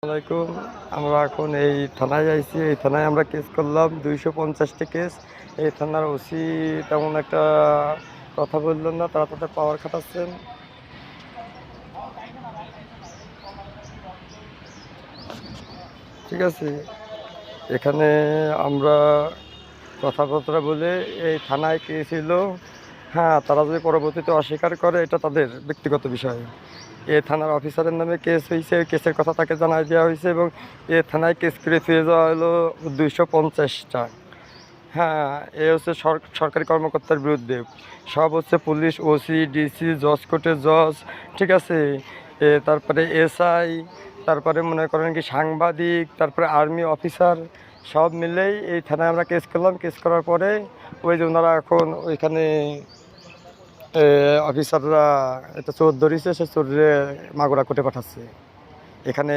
আসসালামাইকুম। আমরা এখন এই থানায় আইছি। এই থানায় আমরা কেস করলাম 250টি কেস। এই থানার ওসি তেমন একটা কথা বললেন না, তারা তাদের পাওয়ার খাটাচ্ছেন। ঠিক আছে, এখানে আমরা কথাবার্তা বলে এই থানায় কেস ছিল। হ্যাঁ, তারা যদি পরবর্তীতে অস্বীকার করে এটা তাদের ব্যক্তিগত বিষয়। এ থানার অফিসারের নামে কেস হয়েছে, কেসের কথা তাকে জানাই দেওয়া হয়েছে এবং এ থানায় কেস করে ফিরে যাওয়া হলো 250টা। হ্যাঁ, এ হচ্ছে সরকারি কর্মকর্তার বিরুদ্ধে। সব হচ্ছে পুলিশ, ওসি, ডিসি, জজ কোর্টের জজ, ঠিক আছে, তারপরে এসআই, তারপরে মনে করেন কি সাংবাদিক, তারপরে আর্মি অফিসার, সব মিলেই এই থানায় আমরা কেস করলাম। কেস করার পরে ওই যে ওনারা এখন ওইখানে অফিসাররা একটা চোর ধরিছে, সে চোরে মাগুরা কোর্টে পাঠাচ্ছে। এখানে